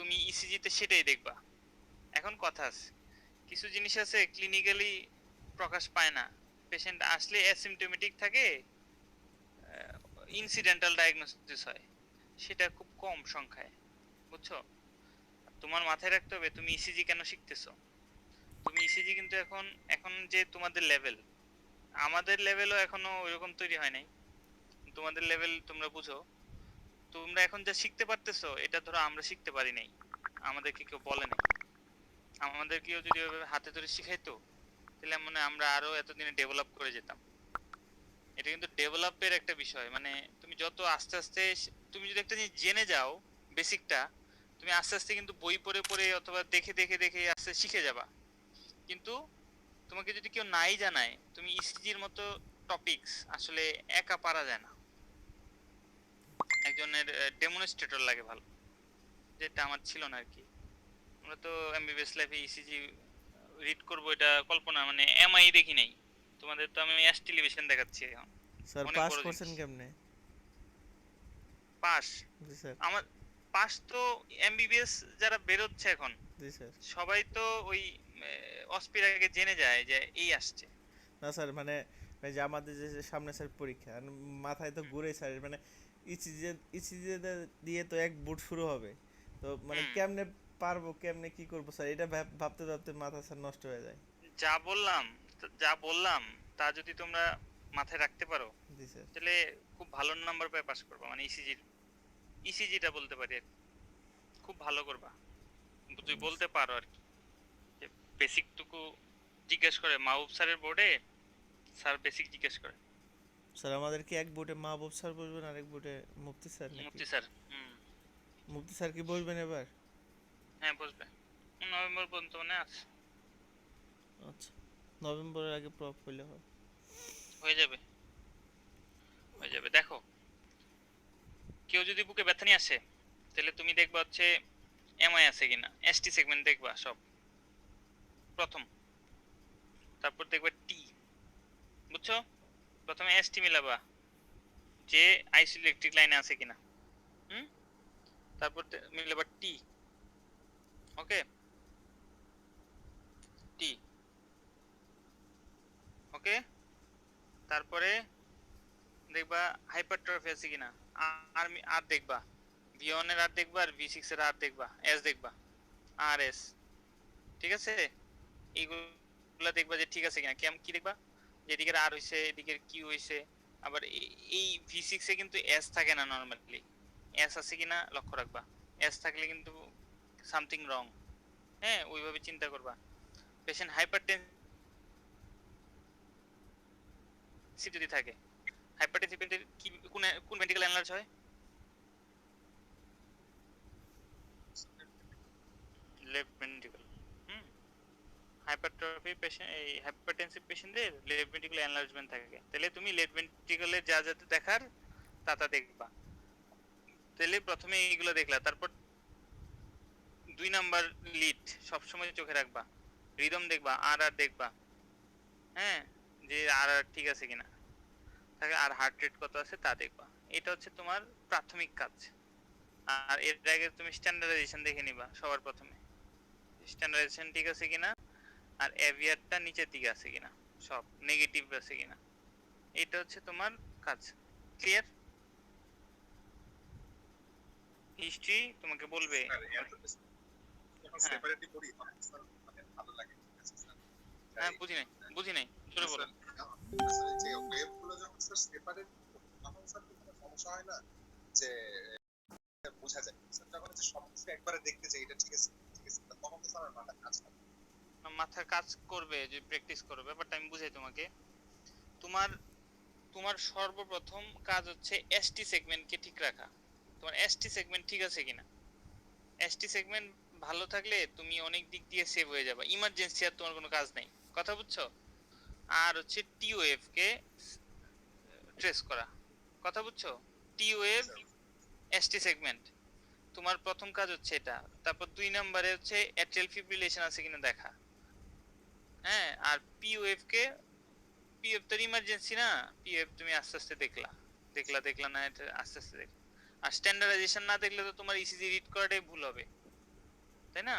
তুমি ইসিজি তে সেটাই দেখবা। এখন কথা আছে, কিছু জিনিস আছে ক্লিনিক্যালি প্রকাশ পায় না, পেশেন্ট আসলে অ্যাসিমটোমেটিক থাকে, ইনসিডেন্টাল ডায়াগনোসিস হয়, সেটা খুব কম সংখ্যায়, বুঝছো? তোমার মাথায় রাখতে হবে তুমি ইসিজি কেন শিখতেছো। তুমি ইসিজি কিন্তু এখন এখন যে তোমাদের লেভেল, আমাদের লেভেলও এখনো ওইরকম তৈরি হয় নাই, তোমাদের লেভেল তোমরা বুঝো। তোমরা এখন যা শিখতে পারতেছো এটা ধরো আমরা শিখতে পারি নাই, আমাদেরকে কেউ বলে নাই। আমাদের কেউ যদি ওইভাবে হাতে ধরে শিখাইতো তাহলে মনে হয় আমরা আরো এতদিনে ডেভেলপ করে যেতাম। এটা কিন্তু ডেভেলপের একটা বিষয়, মানে তুমি যত আস্তে আস্তে তুমি যদি একটা জিনিস জেনে যাও বেসিকটা, তুমি আস্তে আস্তে কিন্তু বই পড়ে পড়ে অথবা দেখে দেখে দেখে আস্তে শিখে যাবা। কিন্তু তোমাকে যদি কেউ নাই জানায়, তুমি ইসিজির মতো টপিকস আসলে একা পারা যায় না, একজনের ডেমনস্ট্রেটর লাগে ভালো, যেটা আমার ছিল না আর কি। আমরা তো এমবিবিএস লাইফে ইসিজি রিড করবো এটা কল্পনা, মানে এমআই দেখি নাই, তোমাদের তো আমি এস টেলিভিশন দেখাচ্ছি এখন, স্যার অনেক পাস বড় জিনিস। করছেন কেমনে? পাস? জি স্যার। আমার পাস তো এমবিবিএস যারা বেরোচ্ছে এখন জি স্যার। সবাই তো ওই অস্পির আগে জেনে যায় যে এই আসছে। না স্যার মানে এই যে আমাদের যে সামনে স্যার পরীক্ষা মাথায় তো ঘুরে স্যার মানে ইসিজি ইসিজি দিয়ে তো এক বুট শুরু হবে, তো মানে হুম, কেমনে পারবো কেমনে কি করবো স্যার এটা ভাবতে ভাবতে মাথা স্যার নষ্ট হয়ে যায়। যা বললাম, যা বললাম তা যদি তোমরা মাথায় রাখতে পারো জি স্যার। তাহলে খুব ভালো নাম্বার পেয়ে পাস করবা, মানে ইসিজিটা বলতে পারি আর কি। খুব ভালো করবা, তুই বলতে পারো আর কি, যে বেসিক টুকু জিজ্ঞেস করে মাহবুব স্যারের বোর্ডে, স্যার বেসিক জিজ্ঞেস করে। স্যার আমাদের কি এক বুটে মাহবুব স্যার বসবেন আরেক বুটে মুফতি স্যার নাকি? মুফতি স্যার, হুম। মুফতি স্যার কি বসবেন এবার? হ্যাঁ বসবে, নভেম্বর পর্যন্ত মানে আছে। আচ্ছা, নভেম্বরের আগে প্রপ হইলে হয়। হয়ে যাবে, হয়ে যাবে। দেখো, কেউ যদি বুকে ব্যথা নিয়ে আসে তাহলে তুমি দেখবা হচ্ছে এমআই আছে কিনা, এসটি সেগমেন্ট দেখবা সব প্রথম, তারপর দেখবা টি, বুঝছো? প্রথমে এসটি মিলাবা যে আইসি ইলেকট্রিক লাইনে আছে কিনা, হুম। তারপর মিলাবা টি, ওকে, টি, ওকে। তারপরে দেখবা হাইপারট্রফি আছে কিনা, আর আর দেখবা ভি1 এর আর দেখবা, আর ভি6 এর আর দেখবা, এস দেখবা, আর এস, ঠিক আছে? এইগুলা দেখবা যে ঠিক আছে কিনা। কেমন কি দেখবা, যে এদিকের আর হইছে, এদিকের কিউ হইছে। আবার এই ভি6 এ কিন্তু এস থাকে না নরমালি, এস আছে কিনা লক্ষ্য রাখবা। এস থাকলে কিন্তু সামথিং রং, হ্যাঁ ওইভাবে চিন্তা করবা। পেশেন্ট হাইপারটেনসিভ যদি থাকে, হাইপারটেনসিভ কি কোন কোন ভেন্ট্রিকল এনলার্জ হয়? Left ventricle. Hmm. Hypertrophy patient, এই হাইপারটেনসিভ পেশেন্টদের লেফট ভেন্ট্রিকুলার এনলার্জমেন্ট থাকে, তাহলে তুমি লেফট ভেন্ট্রিকলে যা যা দেখার তা তা দেখবা। তাহলে প্রথমে এইগুলো দেখলা, তারপর 2 নাম্বার লিড সবসময় চোখে রাখবা, রিদম দেখবা, আর আর দেখবা, হ্যাঁ, যে আর আর ঠিক আছে কিনা থাকে, আর হার্ট রেট কত আছে তা দেখবা। এটা হচ্ছে তোমার প্রাথমিক কাজ। আর এর আগে তুমি স্ট্যান্ডার্ডাইজেশন দেখে নিবা সবার প্রথমে, স্ট্যান্ডার্ডাইজেশন ঠিক আছে কিনা, আর এভিয়ারটা নিচের দিকে আছে কিনা, সব নেগেটিভ আছে কিনা। এটা হচ্ছে তোমার কাজ। ক্লিয়ার? হিস্ট্রি তোমাকে বলবে। স্যার যখন হ্যাঁ, সেপারেটলি পড়ি তখন স্যার মানে ভালো লাগে, ঠিক আছে স্যার। হ্যাঁ তাই বুঝি নাই, বুঝি নাই, জোরে বলো। স্যার স্যার এই যে ওয়েভ গুলো যখন স্যার সেপারেট তখন স্যার কি কোনো সমস্যা হয় না যে বোঝা যায় স্যার যখন হচ্ছে সব কিছু একবারে দেখতে চাই এটা ঠিক আছে ঠিক আছে তখন তো স্যার আমার মাথা কাজ করে। মাথার কাজ করবে যে প্র্যাকটিস করো, ব্যাপারটা আমি বুঝাই তোমাকে। তোমার তোমার সর্বপ্রথম কাজ হচ্ছে এসটি সেগমেন্টকে ঠিক রাখা। তোমার এসটি সেগমেন্ট ঠিক আছে কিনা, এসটি সেগমেন্ট ভালো থাকলে তুমি অনেক দিক দিয়ে সেভ হয়ে যাবে, ইমার্জেন্সি আর তোমার কোনো কাজ নাই, কথা বুঝছো? আর হচ্ছে টি ওয়েভ কে ট্রেস করা, কথা বুঝছো? টি জি ওয়েভ, স্যার। এসটি সেগমেন্ট, তোমার প্রথম কাজ হচ্ছে এটা। তারপর 2 নম্বরে হচ্ছে অ্যাট্রিয়াল ফিব্রিলেশন আছে কিনা দেখা, হ্যাঁ। আর পিওএফ কে, পিওএফ তো ইমার্জেন্সি না, পিওএফ তুমি আস্তে আস্তে দেখলা, দেখলা না, এটা আস্তে আস্তে দেখলা। আর স্ট্যান্ডার্ডাইজেশন না দেখলে তো তোমার ইসিজি রিড করাটাই ভুল হবে, তাই না?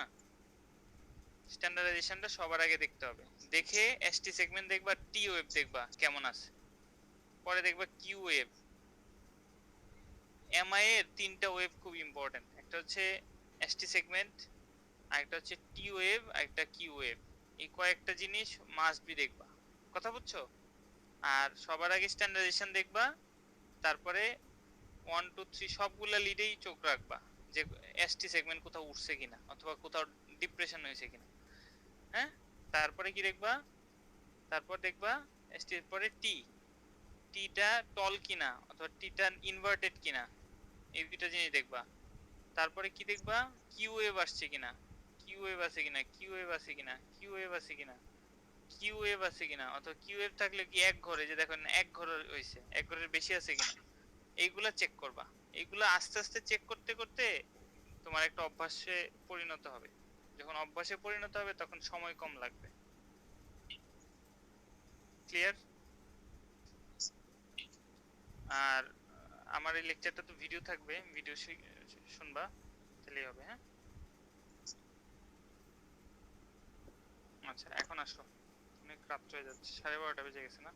স্ট্যান্ডার্ডাইজেশনটা সবার আগে দেখতে হবে। দেখে এসটি সেগমেন্ট দেখবা, টি ওয়েভ দেখবা কেমন আছে, পরে দেখবা কিউ ওয়েভ। এমআই এর তিনটা ওয়েভ খুব ইম্পর্টেন্ট, একটা হচ্ছে এসটি সেগমেন্ট, আরেকটা হচ্ছে টি ওয়েভ, আরেকটা কিউ ওয়েভ। এই কয়েকটা জিনিস মাস্ট বি দেখবা, কথা বুঝছো? আর সবার আগে স্ট্যান্ডার্ডাইজেশন দেখবা, তারপরে 1 2 3 সবগুলা লিডেই চোখ রাখবা যে এসটি সেগমেন্ট কোথাও উঠছে কিনা অথবা কোথাও ডিপ্রেশন হয়েছে কিনা। হ্যাঁ, তারপরে কি দেখবা, তারপর দেখবা এসটি এর পরে টি, টিটা টল কিনা অথবা টিটা ইনভার্টেড কিনা, এই দুটো জিনিস দেখবা। তারপরে কি দেখবা, কিউ ওয়েভ আসছে কিনা, কিউ ওয়েভ আছে কিনা, কিউ ওয়েভ আছে কিনা, কিউ ওয়েভ আছে কিনা, কিউ ওয়েভ আছে কিনা, অথবা কিউ ওয়েভ থাকলে কি এক ঘরে, যে দেখেন এক ঘরে হইছে, এক ঘরের বেশি আছে কিনা, এইগুলা চেক করবা। এইগুলা আস্তে আস্তে চেক করতে করতে তোমার একটা অভ্যাসে পরিণত হবে। যখন অভ্যাসে পরিণত হবে তখন সময় কম লাগবে। ক্লিয়ার? আর আমার এই লেকচারটা তো ভিডিও থাকবে, ভিডিও শুনবা, তাহলেই হবে। হ্যাঁ, আচ্ছা এখন আসো, অনেক রাত হয়ে যাচ্ছে, 12:30 বেজে গেছে না?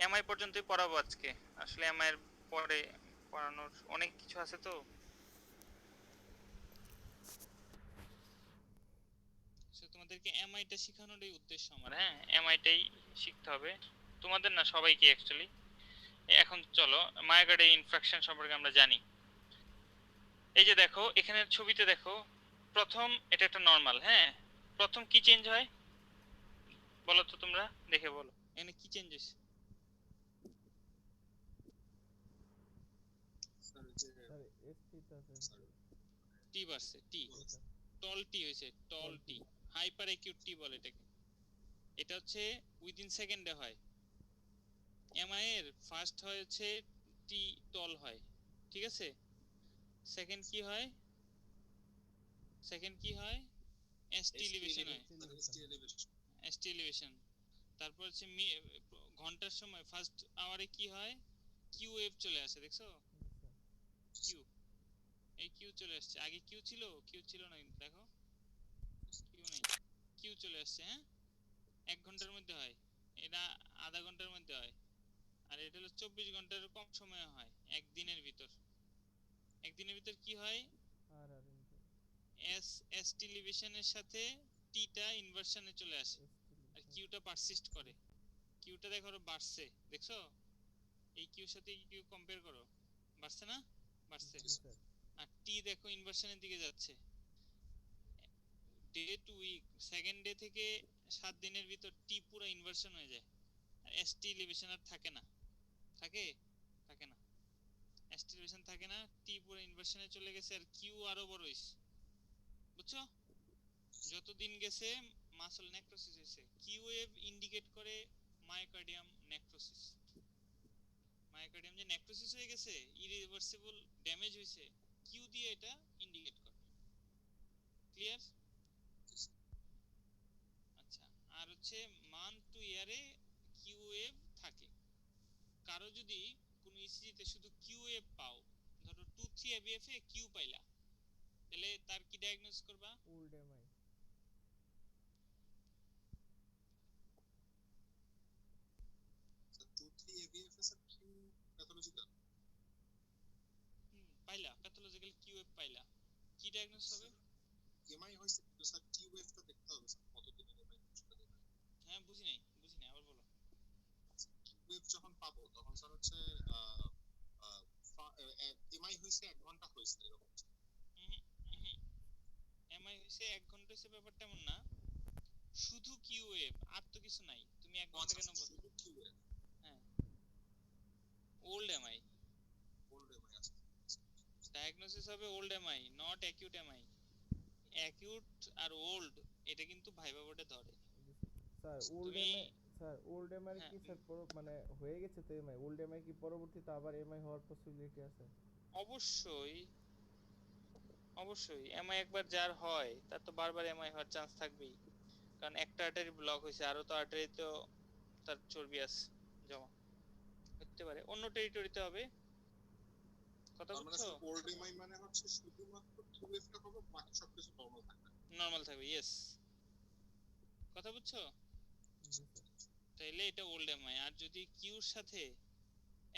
এমআই পর্যন্তই পড়াবো আজকে। আসলে এমআই এর পরে পড়ানোর অনেক কিছু আছে তো। তোমাদেরকে এমআইটা শেখানোরই উদ্দেশ্য আমার। হ্যাঁ, এমআইটাই শিখতে হবে তোমাদের, না সবাইকে অ্যাকচুয়ালি। এখন চলো মায়াগার্ডের ইনফ্রাকশন সম্পর্কে আমরা জানি। এই যে দেখো এখানে ছবিতে দেখো, প্রথম এটা একটা নরমাল। হ্যাঁ, প্রথম কি চেঞ্জ হয় বলো তো তোমরা, দেখে বলো এখানে কি চেঞ্জ হয়েছে। স্যার যে স্যার এসটি তো আছে স্যার টি বাড়ছে, টি এটা টল টি হয়েছে, টল টি, হাইপার অ্যাকিউট টি বলে এটাকে। এটা হচ্ছে উইদিন সেকেন্ডে হয়। এমআই এর ফার্স্ট হয় হচ্ছে টি টল হয়, ঠিক আছে। সেকেন্ড কি হয়, সেকেন্ড কি হয়, এসটি এলিভেশন হয়, এসটি এলিভেশন এসটি এলিভেশন। তারপর হচ্ছে ঘন্টার সময় ফার্স্ট আওয়ারে কি হয়, কিউ ওয়েভ চলে আসে, দেখছো কিউ, এই কিউ চলে আসছে। আগে কিউ ছিল, কিউ ছিল না কিন্তু দেখো, কিউ নেই, কিউ চলে আসছে। হ্যাঁ, 1 ঘন্টার মধ্যে হয়, এটা আধা ঘন্টার মধ্যে হয়, আর এটা হলো 24 ঘন্টার কম সময়ে হয়, একদিনের ভিতর। একদিনের ভিতর কি হয়, আর আর ইনটু এসটি এলিভেশনের সাথে টিটা ইনভার্সনে চলে আসে, আর কিউটা পারসিস্ট করে। কিউটা দেখো আরো বাড়ছে, দেখছো? এই কিউর সাথে এই কিউ কম্পেয়ার করো, বাড়ছে না? বাড়ছে। জি স্যার আর টি দেখো ইনভার্সনের দিকে যাচ্ছে। Day to week, second day থেকে 7 দিনের ভিতর টি পুরো ইনভার্সন হয়ে যায়, আর এসটি এলিভেশন আর থাকে না। থাকে? থাকে না, এসটি এলিভেশন থাকে না, টি পুরো ইনভার্সনে চলে গেছে, আর কিউ আরো বড় হইছে, বুঝছো? যত দিন গেছে মাসল নেক্রোসিস হয়েছে। কিউ ওয়েভ ইন্ডিকেট করে মায়োকার্ডিয়াম নেক্রোসিস। মায়োকার্ডিয়াম যে নেক্রোসিস হয়ে গেছে, ইরিভার্সিবল ড্যামেজ হয়েছে, কিউ দিয়ে এটা ইন্ডিকেট করে। ক্লিয়ার? আচ্ছা, আর হচ্ছে মান্থ টু ইয়ারে কিউ ওয়েভ থাকে। কারো যদি কোন ইসিজিতে শুধু কিউ ওয়েভ পাও, ধরো 2 3 এবিএফ এ কিউ পাইলা, তাহলে তার কি ডায়াগনোস করবা? ওল্ড এমআই স্যার 2 3 এবিএফএস এর কিউ প্যাথোলজিক্যাল পাইলা প্যাথোলজিক্যাল কিউ ওয়েভ পাইলা, কি ডায়াগনোস হবে? এমআই হইছে, কিন্তু স্যার টি ওয়েভটা দেখতে হবে স্যার কতদিনের এমআই সেটা দেখতে হবে। হ্যাঁ, বুঝি নাই, বুঝি নাই, আবার বলো। টি ওয়েভ যখন পাবো তখন স্যার হচ্ছে এমআই হইছে 1 ঘন্টা হইছে এরকম। এমআই হইছে 1 ঘন্টা হইছে, ব্যাপারটা এমন না, শুধু কিউ ওয়েভ, আর তো কিছু নাই। তুমি 1 ঘন্টা কেন বলছো? শুধু টি ওয়েভ হ্যাঁ, ওল্ড এমআই ওল্ড এমআই আছে। ডায়াগনোসিস হবে, old MI, not acute MI. Acute আর ওল্ড এটা কিন্তু ভাইবা বোর্ডে ধরে। স্যার ওল্ড তুমি এমআই স্যার ওল্ড এমআই হ্যাঁ, কি স্যার মানে হয়ে গেছে তো এমআই, ওল্ড এমআই কি পরবর্তীতে আবার এমআই হওয়ার পসিবিলিটি আছে? অবশ্যই, অবশ্যই এমআই একবার যার হয় তার তো বারবার এমআই হওয়ার চান্স থাকবেই, কারণ একটা আর্টারি ব্লক হয়েছে, আরো তো আর্টারি তো তার চর্বি আছে জমা, হতে পারে অন্য টেরিটরিতে হবে। কথা তার মানে বুঝছো? স্যার ওল্ড এমআই মানে হচ্ছে শুধুমাত্র টি ওয়েভটা পাবো, বাকি সবকিছু নরমাল থাকবে। নরমাল থাকবে, ইয়েস। কথা বুঝছো? তাইলে এটা ওল্ড এমআই। আর যদি কিউর সাথে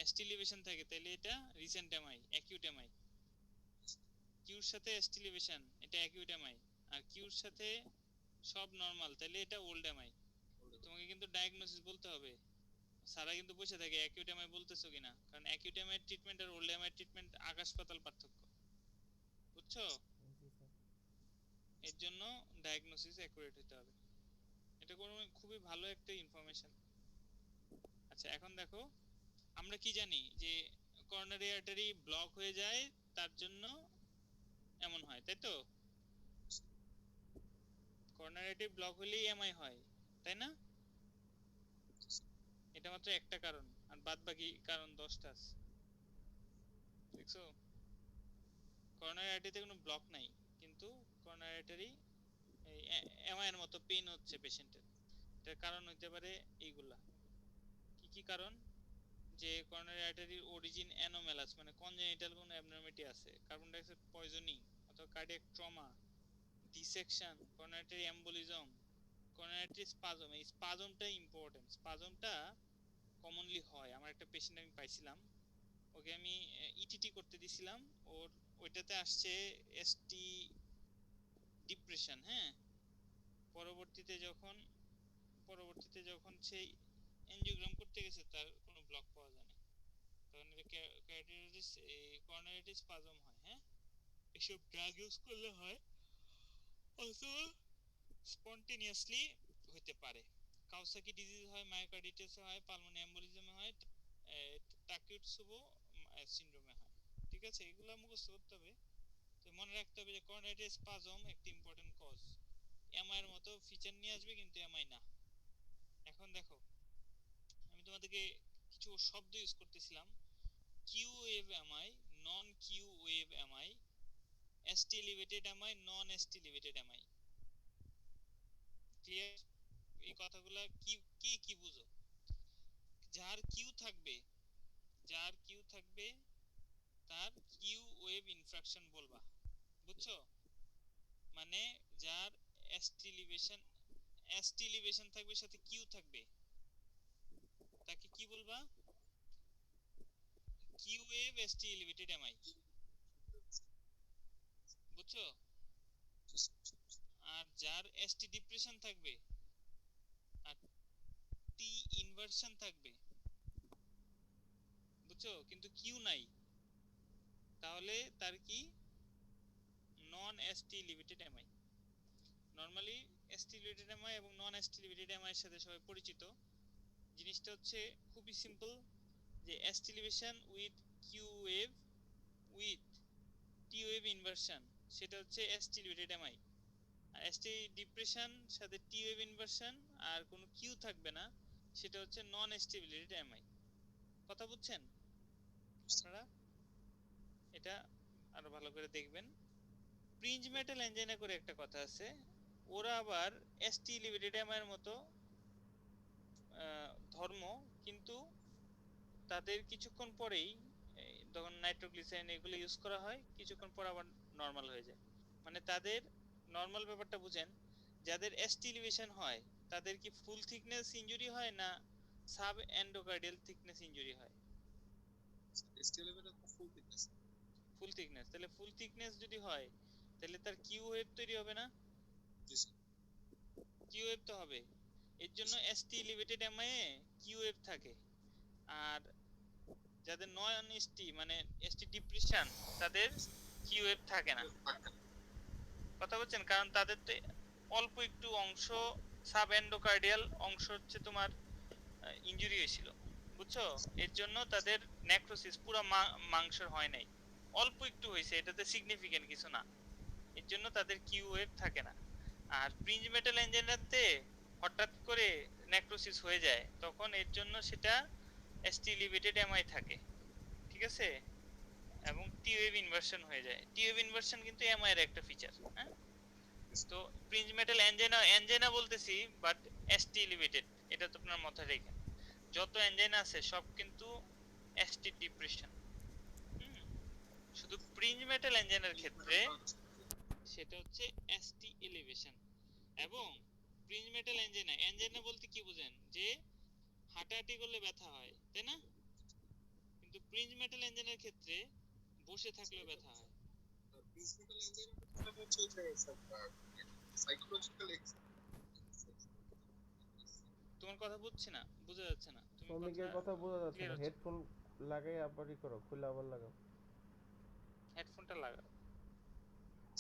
এসটি এলিভেশন থাকে তাহলে এটা রিসেন্ট এমআই, অ্যাকিউট এমআই। কিউর সাথে এসটি এলিভেশন এটা অ্যাকিউট এমআই, আর কিউর সাথে সব নরমাল তাহলে এটা ওল্ড এমআই। তোমাকে কিন্তু ডায়াগনোসিস বলতে হবে। সারা কিন্তু বসে থাকে অ্যাকিউট এমআই বলতেছো কিনা, কারণ অ্যাকিউট এমআই ট্রিটমেন্ট আর ওল্ড এমআই ট্রিটমেন্ট আকাশ পাতাল পার্থক্য, বুঝছো? জি স্যার। এর জন্য ডায়াগনোসিস অ্যাকুরেট হতে হবে। এটা কোনো খুবই ভালো একটা ইনফরমেশন। আচ্ছা এখন দেখো, আমরা কি জানি যে করোনারি আর্টারি ব্লক হয়ে যায়, তার জন্য এমন হয়, তাই তো? করোনারি আর্টারি ব্লক হলেই এমআই হয়, তাই না? এটা মাত্র একটা কারণ, আর বাদ বাকি কারণ 10টা আছে, দেখছো? করোনারি আর্টারিতে কোনো ব্লক নাই, কিন্তু করোনারি আর্টারি এই এমআই এর মতো পেইন হচ্ছে পেশেন্টের। এটার কারণ হইতে পারে এইগুলা। কি কি কারণ? যে করোনারি আর্টারির অরিজিন অ্যানোমালাস, মানে কনজেনিটাল কোনো অ্যাবনর্মালিটি আছে, কার্বন ডাই অক্সাইড পয়জনিং অথবা cardiac trauma, dissection, coronary artery embolism, coronary artery spasm. এই স্পাজমটা ইম্পর্টেন্ট। স্পাজমটা কমনলি হয়, আমার একটা পেশেন্ট আমি পাইছিলাম, ওকে আমি ইটিটি করতে দিছিলাম, ওর ওইটাতে আসছে এসটি ডিপ্রেশন, হ্যাঁ। পরবর্তীতে যখন সেই এনজিওগ্রাম করতে গেছে তার কোনো ব্লক পাওয়া যায় না, তখন এটা ক্যারোটিডিস করোনারি স্পাজম হয়, হ্যাঁ। এসব ড্রাগ ইউজ করলে হয়, অথবা স্পন্টেনিয়াসলি হতে পারে। কাওসাকি ডিজিজ হয়, মায়োকার্ডিটিস হয়, পালমোনারি এম্বোলিজম হয়, টাকিউটসুবো সিনড্রোমে হয়। ঠিক আছে, এগুলো মুখস্থ করতে হবে। তো মনে রাখতে হবে যে করোনারি স্পাজম একটা ইম্পর্টেন্ট কজ। এমআই এর মতো ফিচার নিয়ে আসবে কিন্তু এমআই না। এখন দেখো, আমি তোমাদেরকে কিছু শব্দ ইউজ করতেছিলাম, Q wave MI, non Q wave MI, ST elevated MI, non ST elevated MI. Clear? এই কথাগুলা কি কি কি বুঝো? যার কিউ থাকবে, যার কিউ থাকবে তার কিউ ওয়েভ ইনফ্রাকশন বলবা, বুঝছো? মানে যার এসটি এলিভেশন থাকবে, সাথে কিউ থাকবে, তাকে কি বলবা? Q wave ST elevated MI, বুঝছো? আর যার এসটি ডিপ্রেশন থাকবে আর টি ইনভার্সন থাকবে, বুঝছো, কিন্তু কিউ নাই, তাহলে তার কি? নন ST elevated MI. Normally ST elevated MI এবং নন এসটি এলিভেটেড এমআই এর সাথে সবাই পরিচিত। জিনিসটা হচ্ছে খুবই সিম্পল, যে ST elevation with Q wave with T wave inversion, সেটা হচ্ছে এসটি এলিভেটেড এমআই। আর এসটি ডিপ্রেশন সাথে টি ওয়েভ ইনভার্সন আর কোনো কিউ থাকবে না, সেটা হচ্ছে নন এসটি এলিভেটেড এমআই। কথা বুঝছেন আপনারা? এটা আরো ভালো করে দেখবেন। প্রিঞ্জ মেটাল এনজাইনা করে একটা কথা আছে, ওরা আবার এসটি এলিভেটেড এমআই এর মতো ধর্ম, কিন্তু তাদের কিছুক্ষণ পরেই যখন নাইট্রোগ্লিসারিন এগুলো ইউজ করা হয়, কিছুক্ষণ পর আবার নরমাল হয়ে যায়। মানে তাদের নরমাল ব্যাপারটা বুঝেন, যাদের এসটি এলিভেশন হয় তাদের কি ফুল থিকনেস ইনজুরি হয় না সাব এন্ডোকার্ডিয়াল থিকনেস ইনজুরি হয়? এসটি লেভেলের ফুল থিকনেস। ফুল থিকনেস। তাহলে ফুল থিকনেস যদি হয় তাহলে তার কিউ ওয়েভ তৈরি হবে না? জি স্যার। কিউ ওয়েভ তো হবে। এর জন্য এসটি এলিভেটেড এমআই এ কিউ ওয়েভ থাকে। আর যাদের নন এসটি মানে এসটি ডিপ্রেশন, তাদের কিউ ওয়েভ থাকে না। কথা বলছেন, কারণ তাদের তো অল্প একটু অংশ সাব এন্ডোকার্ডিয়াল অংশ হচ্ছে তোমার ইনজুরি হয়েছিল, বুঝছো? এর জন্য তাদের নেক্রোসিস পুরো মাংসের হয় নাই, অল্প একটু হয়েছে, এটাতে সিগনিফিকেন্ট কিছু না। এর জন্য তাদের কিউ ওয়েভ থাকে না। আর প্রিঞ্জ মেটাল এনজাইনাতে হঠাৎ করে নেক্রোসিস হয়ে যায়, তখন এর জন্য সেটা এসটি এলিভেটেড এমআই থাকে, ঠিক আছে? এবং টি ওয়েভ ইনভার্সন হয়ে যায়। টি ওয়েভ ইনভার্সন কিন্তু এমআই এর একটা ফিচার, হ্যাঁ। তো প্রিঞ্জ মেটাল এনজাইনা বলতেছি, বাট এসটি এলিভেটেড, এটা তো আপনার মাথায় রেখেন। যত এনজাইনা আছে সব কিন্তু এসটি ডিপ্রেশন। শুধু প্রিঞ্জ মেটাল এনজাইনার ক্ষেত্রে সে সেটা হচ্ছে এসটি এলিভেশন। এবং প্রিন্স মেটাল অ্যাঞ্জেনা, অ্যাঞ্জেনা বলতে কি বুঝেন, যে হাঁটাহাঁটি করলে ব্যথা হয়, তাই না? কিন্তু প্রিন্স মেটাল অ্যাঞ্জেনার ক্ষেত্রে বসে থাকলেও ব্যথা হয়। ফিজিক্যাল ইঞ্জিনিয়ারিং হচ্ছে যে সাইকোলজিক্যাল তোমার কথা বুঝছি না, বোঝা যাচ্ছে না, তুমি শ্রমিকের কথা কথা বোঝা যাচ্ছে ক্লিয়ার না, হচ্ছে। হেডফোন লাগাই আবারই করো, খুলে আবার লাগাও। হেডফোনটা লাগাও।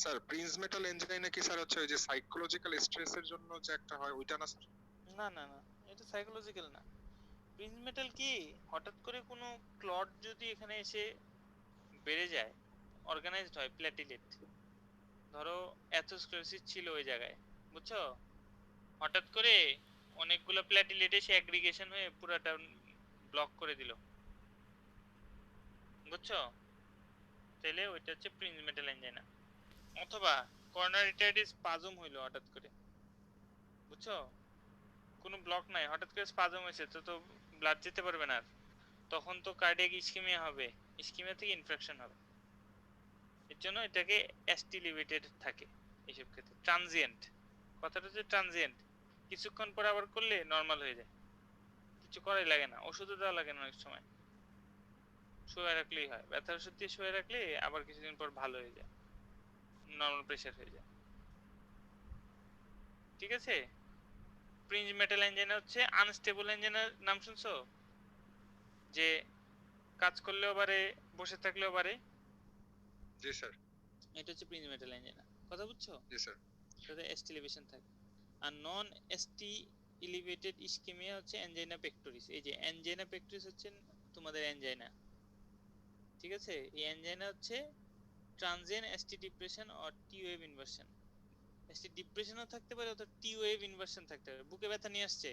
স্যার প্রিন্স মেটাল ইঞ্জিনিয়ারিং নাকি স্যার হচ্ছে ওই যে সাইকোলজিক্যাল স্ট্রেসের জন্য যে একটা হয় ওইটা না স্যার? না না না, এটা সাইকোলজিক্যাল না। প্রিন্স মেটাল কি, হঠাৎ করে কোনো ক্লট যদি এখানে এসে বেড়ে যায়, অর্গানাইজড হয় প্ল্যাটিলেট, ধরো অ্যাথোস্ক্লেরোসিস ছিল ওই জায়গায়, বুঝছো, হঠাৎ করে অনেকগুলো প্ল্যাটিলেট এসে অ্যাগ্রিগেশন হয়ে পুরাটা ব্লক করে দিল, বুঝছো, তাহলে ওইটা হচ্ছে প্রিন্স মেটাল এনজাইনা। অথবা করোনারিটাইটিস স্পাজম হইলো হঠাৎ করে, বুঝছো, কোনো ব্লক নাই, হঠাৎ করে স্পাজম হয়েছে, তো তো ব্লাড যেতে পারবে না আর, তখন তো কার্ডিয়াক ইসকেমিয়া হবে, ইসকেমিয়া থেকে ইনফেকশন হবে। এর জন্য এটাকে এসটি লিমিটেড থাকে এইসব ক্ষেত্রে, ট্রানজিয়েন্ট, কথাটা হচ্ছে ট্রানজিয়েন্ট, কিছুক্ষণ পর আবার করলে নর্মাল হয়ে যায়, কিছু করাই লাগে না, ওষুধও দেওয়া লাগে না অনেক সময়, শুয়ে রাখলেই হয়, ব্যথার ওষুধ দিয়ে শুয়ে রাখলে আবার কিছুদিন পর ভালো হয়ে যায়, নর্মাল প্রেশার হয়ে যায়। ঠিক আছে? প্রিন্স মেটাল এঞ্জাইনা হচ্ছে আনস্টেবল এঞ্জাইনার নাম শুনছো, যে কাজ করলেও পারে বসে থাকলেও পারে, জি স্যার। এটা হচ্ছে প্রিন্স মেটাল এঞ্জাইনা, কথা বুঝছো? জি স্যার। এটাতে এসটি এলিভেশন থাকে। আর নন এসটি এলিভেটেড ইসকেমিয়া হচ্ছে অ্যানজাইনা পেক্টোরিস। এই যে অ্যানজাইনা পেক্টোরিস হচ্ছে তোমাদের অ্যানজাইনা, ঠিক আছে? এই অ্যানজাইনা হচ্ছে transient ST depression or T wave inversion. ST ডিপ্রেশনও থাকতে পারে অথবা টি ওয়েভ ইনভার্সন থাকতে পারে। বুকে ব্যথা নিয়ে আসছে,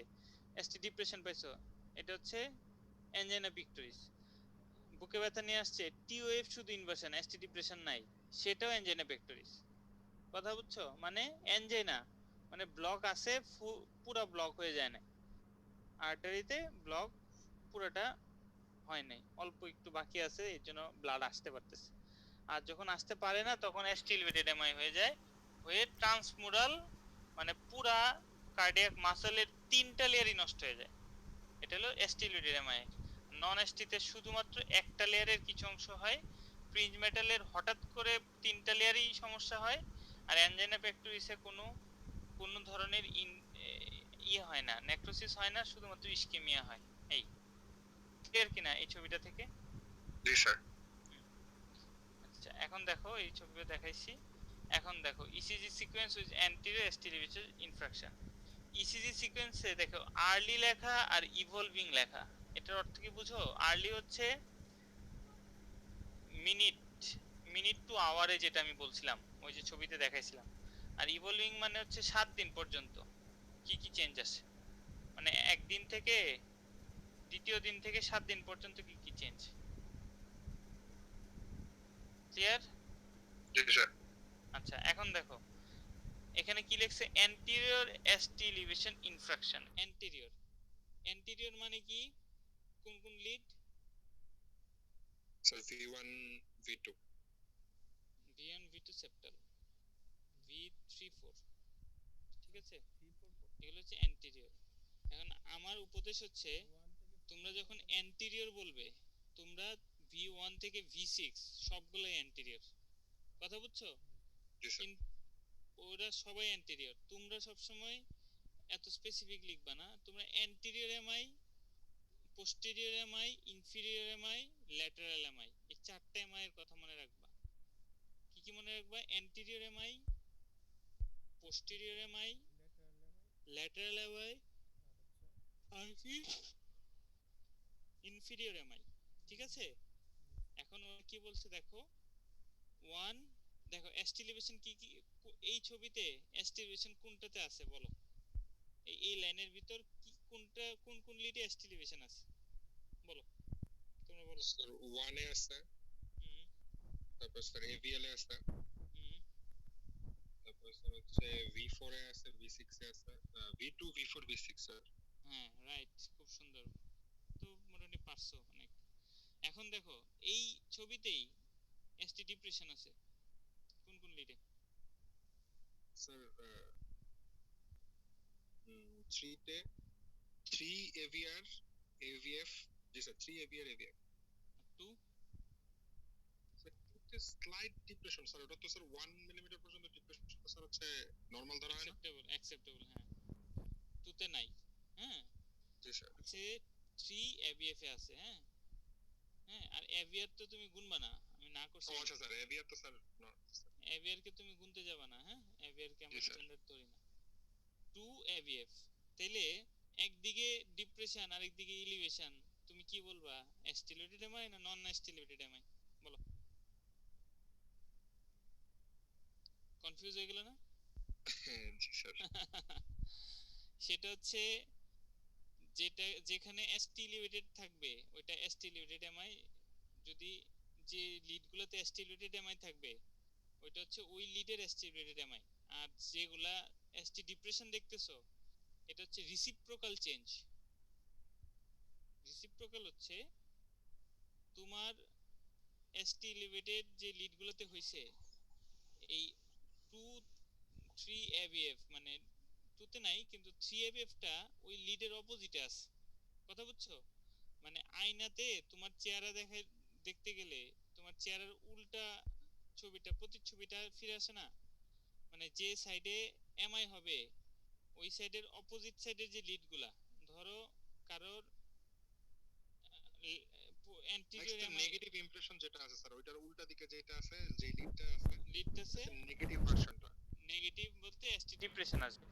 এসটি ডিপ্রেশন পাইছো, এটা হচ্ছে অ্যানজাইনা পেক্টোরিস। বুকে ব্যথা নিয়ে আসছে, টি ওয়েভ শুধু ইনভার্সন, এসটি ডিপ্রেশন নাই, সেটাও অ্যানজাইনা পেক্টোরিস। কথা বুঝছো? মানে অ্যানজাইনা মানে ব্লক আছে, পুরো ব্লক হয়ে যায় না, আর্টারিতে ব্লক পুরোটা হয় নাই, অল্প একটু বাকি আছে, এর জন্য ব্লাড আসতে পারতেছে। আর যখন আসতে পারে না তখন অ্যাস্টিলভেটেড এমআই হয়ে যায়, হয়ে ট্রান্সমুরাল, মানে পুরা কার্ডিয়াক মাসলের 3টা লেয়ারই নষ্ট হয়ে যায়। এটা হলো অ্যাস্টিলভেটেড এমআই। নন এসটিতে শুধুমাত্র একটা লেয়ারের কিছু অংশ হয়, প্রিন্স মেটালের হঠাৎ করে 3টা লেয়ারই সমস্যা হয়, আর অ্যানজাইনা পেক্টোরিসে কোনো কোনো ধরনের ইয়ে হয় না, নেক্রোসিস হয় না, শুধুমাত্র ইসকেমিয়া হয়। এই ক্লিয়ার কিনা এই ছবিটা থেকে? জি স্যার। আচ্ছা, এখন দেখো এই ছবিটা দেখাইছি, এখন দেখো ইসিজি সিকোয়েন্স উইথ অ্যান্টিরিয়র এস্টিরিভেটর ইনফ্রাকশন। ইসিজি সিকোয়েন্সে দেখো আর্লি লেখা আর ইভলভিং লেখা, এটার অর্থ কি বুঝো? আর্লি হচ্ছে মিনিট, মিনিট টু আওয়ারে, যেটা আমি বলছিলাম ওই যে ছবিতে দেখাইছিলাম। আর ইভলভিং মানে হচ্ছে 7 দিন পর্যন্ত কি কি চেঞ্জ আসে, মানে একদিন থেকে দ্বিতীয় দিন থেকে 7 দিন পর্যন্ত কি কি চেঞ্জ। ক্লিয়ার? জি স্যার। আচ্ছা, এখন দেখো এখানে কি লিখছে, anterior ST elevation infraction. Anterior, anterior মানে কি, কোন কোন lead? Sir V1 V2। V1 V2 septal, V3 4, ঠিক আছে, এগুলো হচ্ছে অ্যান্টিরিয়র। এখন আমার উপদেশ হচ্ছে, তোমরা যখন অ্যান্টিরিয়র বলবে, তোমরা V1 থেকে V6 সবগুলোই অ্যান্টিরিয়র, কথা বুঝছো? ওরা সবাই অ্যান্টিরিয়র, তোমরা সবসময় এত স্পেসিফিক লিখবা না, তোমরা anterior MI, posterior MI, inferior MI, lateral MI, এই 4টা এমআই এর কথা মনে রাখবা। কি কি মনে রাখবা? Anterior MI, posterior MI, lateral MI, আর কি ইনফিরিয়র এমআই, ঠিক আছে? এখন ও কি বলছে দেখো, ওয়ান, দেখো এস্টিলিভেশন কি কি এই ছবিতে, এস্টিলিভেশন কোনটাতে আছে বলো, এই লাইনের ভিতর কি কোনটা, কোন কোন লিডে এস্টিলিভেশন আছে বলো, তোমরা বলো। স্যার 1 এ আছে, হুম তারপর স্যার AVL এ আছে, হুম তারপর স্যার হচ্ছে V4 এ আছে, V6 এ আছে, V2 V4 V6 স্যার। হ্যাঁ রাইট, খুব সুন্দর, তো মোটামুটি পারছো অনেক। এখন দেখো এই ছবিতেই এসটি ডিপ্রেশন আছে কোন কোন লিডে? স্যার 3 তে 3 এভিআর এভিএফ, জি sir 3 AVR AVF. 2 slide depression sir, ওটা তো স্যার 1 মিলিমিটার পর্যন্ত ডিপ্রেশন স্যার হচ্ছে নরমাল ধরা হয় না? অ্যাকসেপ্টেবল হ্যাঁ, 2 তে নাই। হ্যাঁ, জি স্যার। আছে 3 এবিএফ এ আছে। হ্যাঁ হ্যাঁ, আর এভিআর তো তুমি গুনবা না, আমি না করছি। ও আচ্ছা স্যার, এভিআর তো স্যার এভিআর কে তুমি গুনতে যাবা না। হ্যাঁ, এভিআর কে আমরা জি স্যার। স্ট্যান্ডার্ড ধরি না। 2 এভিএফ, তাইলে একদিকে ডিপ্রেশন আর একদিকে এলিভেশন, তুমি কি বলবা? স্টিলেটেড এমআই না নন স্টিলেটেড এমআই? বলো, কনফিউজ হয়ে গেল না? জি স্যার। সেটা হচ্ছে যেটা যেখানে স্টিলেটেড থাকবে ওইটা স্টিলেটেড এমআই, যদি যে লিডগুলোতে স্টিলেটেড এমআই থাকবে ওইটা হচ্ছে ওই লিডের স্টিলেটেড এমআই। আর যেগুলা এসটি ডিপ্রেশন দেখতেছো এটা হচ্ছে রিসিপ্রোকাল চেঞ্জ। রিসিপ্রোকাল হচ্ছে তোমার এসটি এলিভেটেড যে লিডগুলোতে হইছে, এই 2 3 এবিএফ মানে 2 তে নাই কিন্তু 3 এবিএফ টা ওই লিডের অপোজিটে আছে। কথা বুঝছো? মানে আয়নাতে তোমার চেহারা দেখতে গেলে তোমার চেহারার উল্টা ছবিটা, প্রতিচ্ছবিটা ফিরে আসে না? মানে যে সাইডে এমআই হবে ওই সাইডের অপোজিট সাইডের যে লিডগুলা, ধরো কারোর অ্যান্টিরিয়র এমআই, নেগেটিভ ইমপ্রেশন যেটা আছে স্যার, ওইটার উল্টা দিকে যেটা আছে, যে লিডটা আছে, লিডটা আছে নেগেটিভ ভার্সনটা। নেগেটিভ বলতে এসটি ডিপ্রেশন আসবে।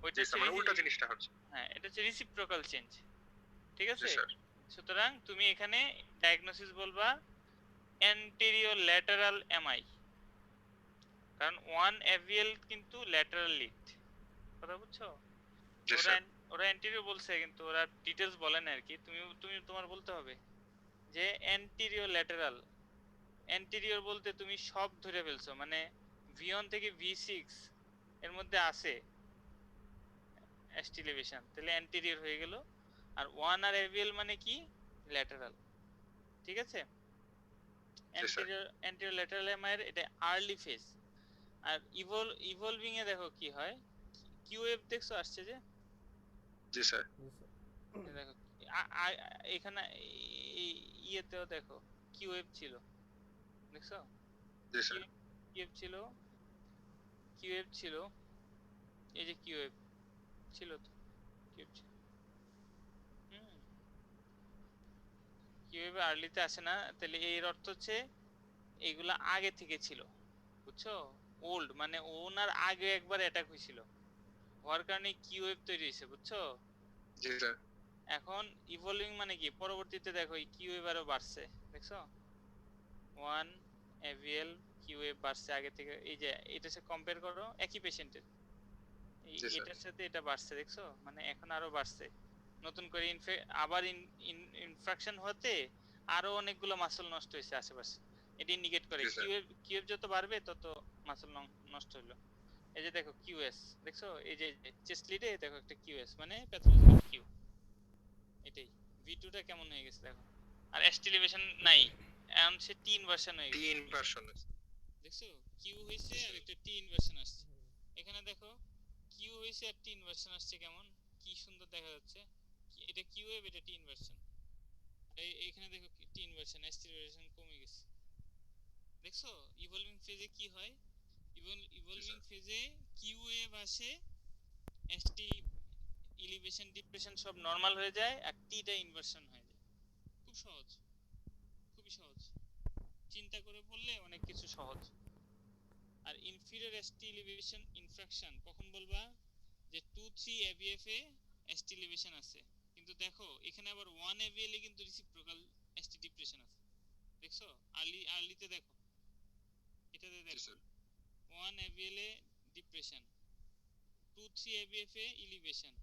ওইটা জি হচ্ছে স্যার, মানে উল্টা জিনিসটা হচ্ছে। হ্যাঁ, এটা হচ্ছে রিসিপ্রোকাল চেঞ্জ। ঠিক জি আছে? স্যার। সুতরাং তুমি এখানে ডায়াগনোসিস বলবা অ্যান্টেরিয়র ল্যাটারাল এমআই, কারণ 1 এভিএল কিন্তু ল্যাটারাল লিড। কথা বুঝছো? জি ওরা স্যার। ওরা অ্যান্টেরিয়র বলছে কিন্তু ওরা ডিটেইলস বলে না আর কি। তুমি তুমি তোমার বলতে হবে যে অ্যান্টেরিয়র ল্যাটারাল। অ্যান্টেরিয়র বলতে তুমি সব ধরে ফেলছো, মানে V1 থেকে V6 এর মধ্যে আছে এস্টিলেভেশন, তাহলে অ্যান্টেরিয়র হয়ে গেল। আর 1 আর এভিএল মানে কি? ল্যাটারাল। ঠিক আছে? অ্যান্টেরিয়র ল্যাটারাল এমআই এটা আর্লি ফেজ। আর ইভলভিং এ দেখো কি হয়, কিউ ওয়েভ দেখছো আসছে যে? জি স্যার। এই দেখো এখানে ইয়েতেও দেখো কিউ ওয়েভ ছিল, দেখছো? জি স্যার। কিউ ওয়েভ ছিল, কিউ ওয়েভ ছিল, এই যে কিউ ওয়েভ ছিল তো, কিউ ওয়েভ ছিল। কিউ ওয়েভ আর্লিতে আসে না, তাহলে এর অর্থ হচ্ছে এগুলা আগে থেকে ছিল। বুঝছো? ওল্ড মানে ওনার আগে একবার অ্যাটাক হয়েছিল, হওয়ার কারণে কিউ ওয়েভ তৈরি হয়েছে। বুঝছো? জি স্যার। এখন ইভলভিং মানে কি, পরবর্তীতে দেখো এই কিউ ওয়েভ আরো বাড়ছে, দেখছো? 1 এভিএল কিউ ওয়েভ বাড়ছে আগে থেকে। এই যে এটার সাথে কম্পেয়ার করো, একই পেশেন্টের, জি স্যার। এটার সাথে এটা বাড়ছে, দেখছো? মানে এখন আরো বাড়ছে, নতুন করে আবার ইনফেকশন হতে আরো অনেকগুলো মাসল নষ্ট হয়েছে আশেপাশে। এটা ইন্ডিকেট করে জি স্যার। কিউ যত বাড়বে তত মাসল নষ্ট হলো। এই যে দেখো কিউএস, দেখছো? এই যে চেস্ট লিডে দেখো একটা কিউএস মানে প্যাথোলজিক্যাল কিউ। এটাই V2 টা কেমন হয়ে গেছে দেখো। আর এস্টিলেভেশন নাই, এখন সে টি ইনভার্সন হয়ে গেছে। 3 ভার্সন আছে। দেখছো? কিউ হইছে আর একটা টি ইনভার্সন আসছে। এখানে দেখো কিউ হইছে আর টি ইনভার্সন আসছে, কেমন কি সুন্দর দেখা যাচ্ছে। এটা কিউ ওয়েভ, এটা টি ইনভার্সন। এখানে দেখো টি ইনভার্সন, এস্টিলেশন কমে গেছে। দেখছো ইভলভিং ফেজে কি হয়? ইভলভিং ফেজে কিউ ওয়েভ আসে, এসটি এলিভেশন ডিপ্রেশন সব নরমাল হয়ে যায়, আর টিটা ইনভার্সন হয়ে যায়। খুব সহজ, খুবই সহজ, চিন্তা করে বললে অনেক কিছু সহজ। আর ইনফিরিয়র এসটি এলিভেশন ইনফ্রাকশন কখন বলবা? যে 2 3 এভিএফ এ এসটি এলিভেশন আছে, কিন্তু দেখো এখানে আবার 1 এভিএল এ কিন্তু রিসিপ্রোকাল এসটি ডিপ্রেশন আছে। দেখছো? আর্লিতে দেখো, এটাতে দেখো 1 এভিএল এ ডিপ্রেশন, 2 3 এভিএফ এ এলিভেশন।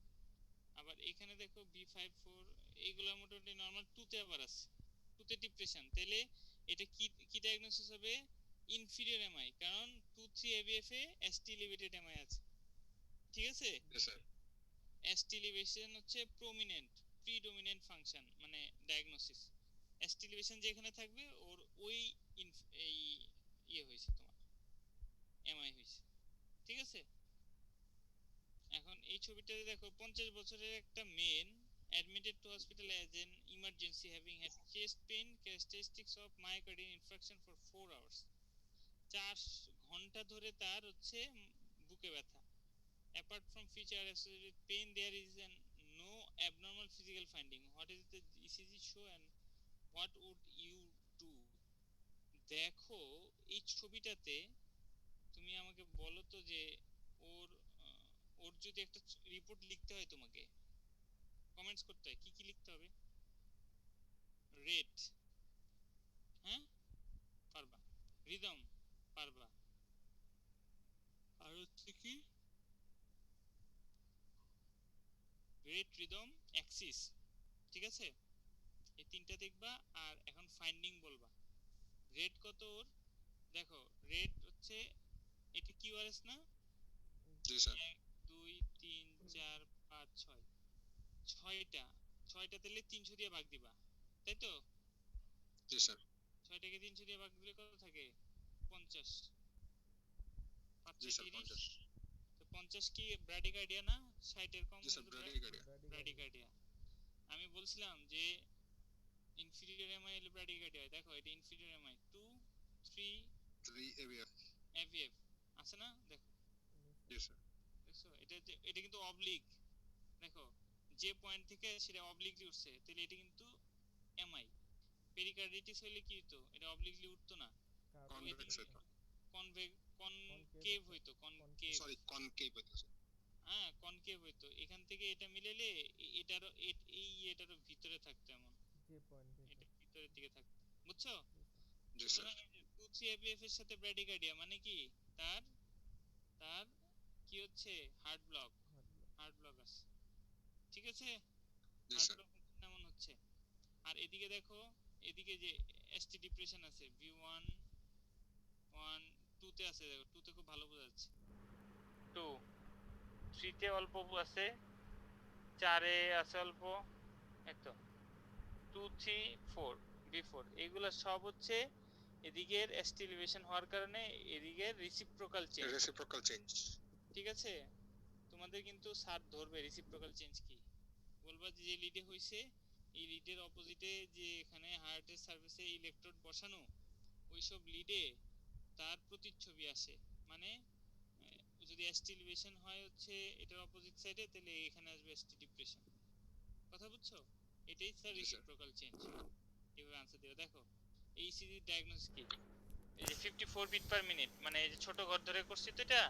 আবার এখানে দেখো B54, এইগুলা মোটামুটি নরমাল। 2 তে আবার আছে, 2 তে ডিপ্রেশন। তাহলে এটা কি কি ডায়াগনোসিস হবে? ইনফিরিয়র এমআই, কারণ 2 3 এভিএফ এ এসটি এলিভেটেড এমআই আছে। ঠিক আছে? জি স্যার। এসটি এলিভেশন হচ্ছে প্রমিনেন্ট প্রিডমিনেন্ট ফাংশন মানে ডায়াগনোসিস। এসটি এলিভেশন যেখানে থাকবে ওর ওই এই ইয়ে হইছে, তোমার এমআই হইছে। ঠিক আছে? এখন এই ছবিটাতে দেখো 50 বছরের একটা main admitted to hospital as an emergency having had chest pain characteristics of myocardial infarction for 4 hours 4 ঘন্টা ধরে তার হচ্ছে বুকে ব্যথা apart from feature associated pain there is an no abnormal physical finding what is the ECG show and what would you do দেখো এই ছবিটাতে তুমি আমাকে বলো তো যে ওর ওর যদি একটা রিপোর্ট লিখতে হয় তোমাকে কমেন্টস করতে হয় কি কি লিখতে হবে রেট হ্যাঁ পারবা রিদম পারবা আর হচ্ছে কি রেট রিদম অ্যাক্সিস ঠিক আছে এই তিনটা দেখবা আর এখন ফাইন্ডিং বলবা রেট কত ওর দেখো রেট হচ্ছে এটা কিউআরএস না জি স্যার 1 2 3 4 5 6 ছয়টা ছয়টা তেলে 300 দিয়ে ভাগ দিবা তাই তো জি স্যার 6টাকে 300 দিয়ে ভাগ দিলে কত থাকে 50 5 জি স্যার 30 50 তো 50 কি ব্র্যাডিকার্ডিয়া না 60 এর কম জি স্যার হলে ব্র্যাডিকার্ডিয়া ব্র্যাডিকার্ডিয়া আমি বলছিলাম যে ইনফিরিয়র এমআই হলে ব্র্যাডিকার্ডিয়া দেখো এটা ইনফিরিয়র এমআই 2 3 3 এবিএফ এভিএফ আছে না দেখো জি স্যার দেখছো এটা কিন্তু অবলিক দেখো যে পয়েন্ট থেকে সেটা অবলিকলি উঠছে তাহলে এটা কিন্তু এমআই পেরিকার্ডিটিস হলে কি হতো এটা অবলিকলি উঠতো না কনভেক্স এটা কনকেভ হইতো কনকেভ সরি কনকেভ হইতাছে হ্যাঁ কনকেভ হইতো এখান থেকে এটা মিলাইলে এটারও এই এটারও ভিতরে থাকতো এমন যে পয়েন্ট এটা ভিতরের দিকে থাকতো বুঝছো জি স্যার সুতরাং 2 3 এবিএফ এর সাথে ব্র্যাডিকার্ডিয়া মানে কি তার তার কি হচ্ছে হার্ট ব্লক আছে ঠিক আছে জি হার্ট স্যার ব্লক এমন হচ্ছে আর এদিকে দেখো এদিকে যে এসটি ডিপ্রেশন আছে V1 1 2 তে আছে দেখো 2 তে খুব ভালো বোঝা যাচ্ছে 2 3 তে অল্প আছে 4 এ আছে অল্প এই তো 2 3 4 V4 এগুলা সব হচ্ছে এদিকের এসটি এলিভেশন হওয়ার কারণে এদিকের রেসিপ্রোকাল চেঞ্জ রেসিপ্রোকাল চেঞ্জ ঠিক আছে তোমাদের কিন্তু স্যার ধরবে রেসিপ্রোকাল চেঞ্জ কি বলবা যে লিডে হইছে এই লিডের অপোজিটে যে এখানে হার্টের সার্ভিসে ইলেকট্রোড বসানো ওইসব লিডে তার প্রতিচ্ছবি আসে মানে যদি এসটি এলিভেশন হয় হচ্ছে এটার অপোজিট সাইডে তাহলে এখানে আসবে এসটি ডিপ্রেশন কথা বুঝছো এটাই স্যার রেসিপ্রোকাল চেঞ্জ এভাবে আনসার দিও দেখো এই সিরিজ ডায়াগনোসিস কি এই যে 54 বিট পার মিনিট মানে এই যে ছোট ঘর ধরে করছি তো এটা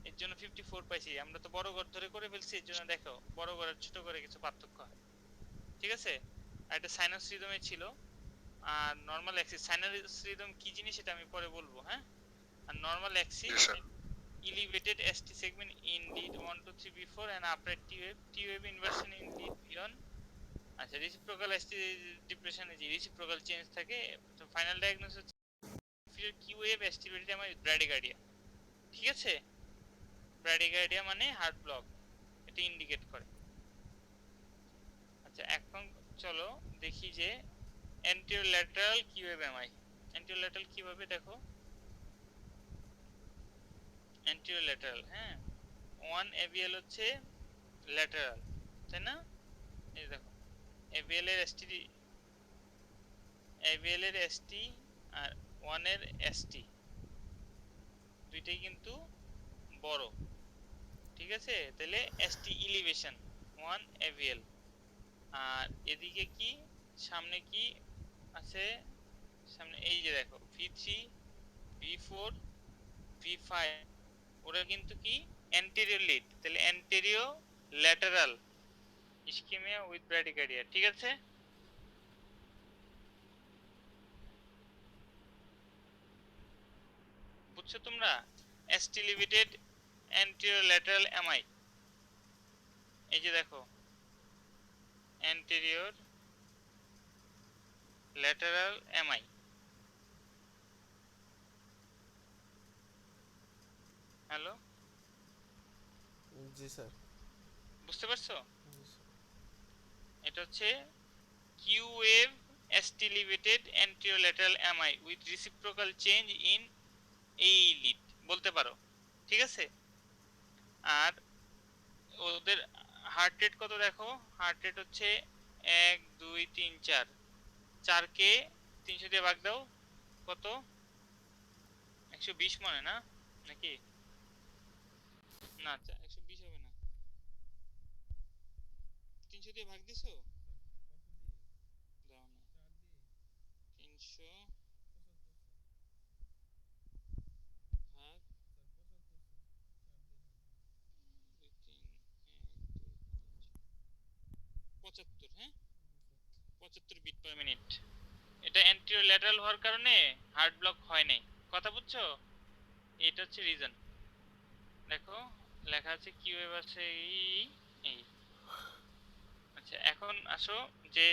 এর জন্য 54 পাইছি আমরা তো বড় ঘর ধরে করে ফেলছি এর জন্য দেখো বড় ঘর আর ছোট ঘরে কিছু পার্থক্য হয় ঠিক আছে আর এটা সাইনাস রিদমে ছিল আর নরমাল অ্যাক্সিস সাইনাস রিদম কি জিনিস এটা আমি পরে বলবো হ্যাঁ আর normal axis elevated ST segment in lead 1 2 3 before and upright T wave inversion in lead beyond আচ্ছা রেসিপ্রোকাল ST ডিপ্রেশনে যে রেসিপ্রোকাল চেঞ্জ থাকে তো ফাইনাল ডায়াগনোসিস হচ্ছে inferior Q wave ST আমার ব্র্যাডিকার্ডিয়া ঠিক আছে ব্র্যাডিকার্ডিয়া মানে হার্ট ব্লক এটা ইন্ডিকেট করে আচ্ছা এখন চলো দেখি যে অ্যান্টিওল্যাটারাল কিভাবে এমআই অ্যান্টিওল্যাটারাল কিভাবে দেখো অ্যান্টিওল্যাটারাল হ্যাঁ 1 এভিএল হচ্ছে ল্যাটারাল তাই না এই দেখো এভিএল এর এসটি আর 1 এর এসটি দুইটাই কিন্তু বড় ঠিক আছে তাহলে এসটি এলিভেশন 1 এভিএল আর এদিকে কি সামনে কি আছে সামনে এই যে দেখো V3 V4 V5 ওরা কিন্তু কি অ্যান্টেরিয়র লিড তাহলে anterior lateral ischemia with bradycardia ঠিক আছে বুঝছো তোমরা ST limited anterior lateral MI এই যে দেখো অ্যান্টেরিয়র ল্যাটারাল এমআই হ্যালো জি স্যার বুঝতে পারছো জি স্যার এটা হচ্ছে Q wave ST limited anterior lateral MI with reciprocal change in এই লিড বলতে পারো ঠিক আছে আর ওদের হার্ট রেট কত দেখো, হার্ট রেট হচ্ছে 1 2 3 4, 4 কে 300 দিয়ে ভাগ দাও, কত? 120 মনে না নাকি? না 120 হবে না, 300 দিয়ে ভাগ দিছো? দাও না, 300 ভাগ 75, হ্যাঁ 75 বিট পার মিনিট। এটা অ্যান্টিরিয়র ল্যাটারাল হওয়ার কারণে হার্ট ব্লক হয় নাই, কথা বুঝছো? এটা হচ্ছে রিজন। দেখো লেখা আছে কি ওয়েভ আছে এই এই। আচ্ছা এখন আসো যে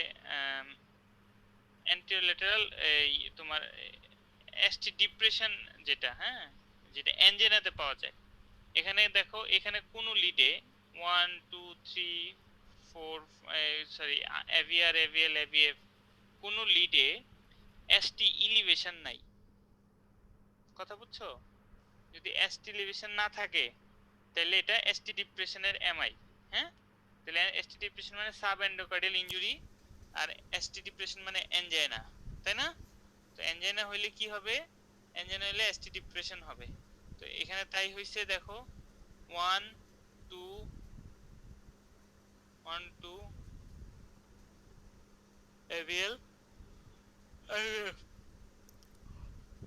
অ্যান্টিরিয়র ল্যাটারাল এই তোমার এসটি ডিপ্রেশন যেটা, হ্যাঁ যেটা অ্যাঞ্জেনাতে পাওয়া যায়। এখানে দেখো এখানে কোন লিডে 1 2 3 4, সরি এভিআর এভিএল এভিএফ কোন লিডে এসটি ইলিভেশন নাই, কথা বুঝছো? যদি এসটি ইলিভেশন না থাকে তাহলে এটা এসটি ডিপ্রেশনের এমআই। হ্যাঁ, তাহলে এসটি ডিপ্রেশন মানে সাব এন্ডোকার্ডিয়াল ইনজুরি, আর এসটি ডিপ্রেশন মানে অ্যানজাইনা, তাই না? তো অ্যানজাইনা হইলে কি হবে? অ্যানজাইনা হইলে এসটি ডিপ্রেশন হবে। তো এখানে তাই হইছে দেখো 1 2 1 2 এভিএল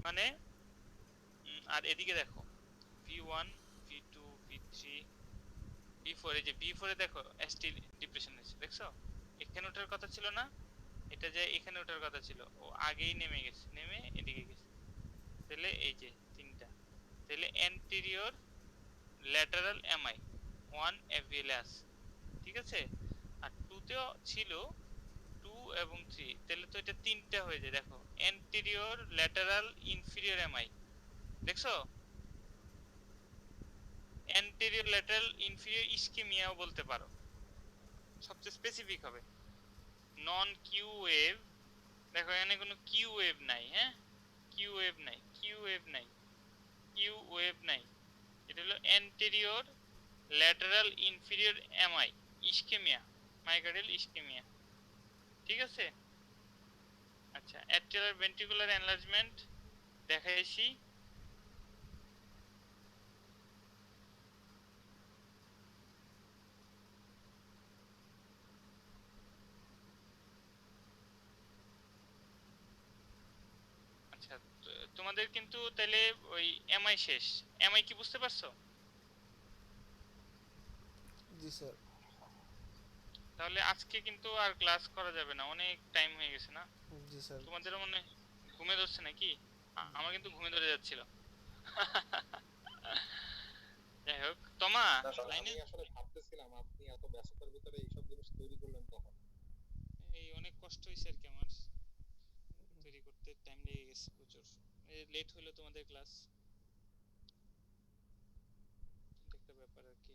মানে আর এদিকে দেখো V1 V2 V3 V4, এই যে V4 এ দেখো এসটি ডিপ্রেশন হয়েছে, দেখছো? এখানে ওঠার কথা ছিল না, এটা যে এখানে ওঠার কথা ছিল, ও আগেই নেমে গেছে, নেমে এদিকে গেছে। তাহলে এই যে তিনটা, তাহলে অ্যান্টেরিয়র ল্যাটারাল এমআই 1 এভিএল আছে, ঠিক আছে? আর 2 তেও ছিল 2 এবং 3, তাহলে তো এটা তিনটা হয়ে যায়। দেখো অ্যান্টেরিয়র ল্যাটারাল ইনফিরিয়র এমআই, দেখছো? অ্যান্টেরিয়র ল্যাটারাল ইনফিরিয়র ইসকেমিয়াও বলতে পারো, সবচেয়ে স্পেসিফিক হবে। নন কিউ ওয়েভ, দেখো এখানে কোনো কিউ ওয়েভ নাই, হ্যাঁ কিউ ওয়েভ নাই, কিউ ওয়েভ নাই, কিউ ওয়েভ নাই। এটা হলো anterior lateral inferior MI ischaemia, myocardial ischaemia, ঠিক আছে? আচ্ছা অ্যাট্রিয়াল ভেন্ট্রিকুলার এনলার্জমেন্ট দেখাইছি। আচ্ছা তোমাদের কিন্তু তাহলে ওই এমআই শেষ, এমআই কি বুঝতে পারছো? জি স্যার। তাহলে আজকে কিন্তু আর ক্লাস করা যাবে না, অনেক টাইম হয়ে গেছে না? জি স্যার। তোমাদেরও মনে হয় ঘুমে ধরছে নাকি? আমার কিন্তু ঘুমে ধরে যাচ্ছিল। যাই হোক তোমা না স্যার, লাইনে, আমি আসলে ভাবতেছিলাম আপনি এত ব্যস্ততার ভিতরে এইসব জিনিস তৈরি করলেন কখন। এই অনেক কষ্ট হয়েছে আর কি আমার, তৈরি করতে টাইম লেগে গেছে প্রচুর, লেট হলো তোমাদের ক্লাস, এটা একটা ব্যাপার আর কি।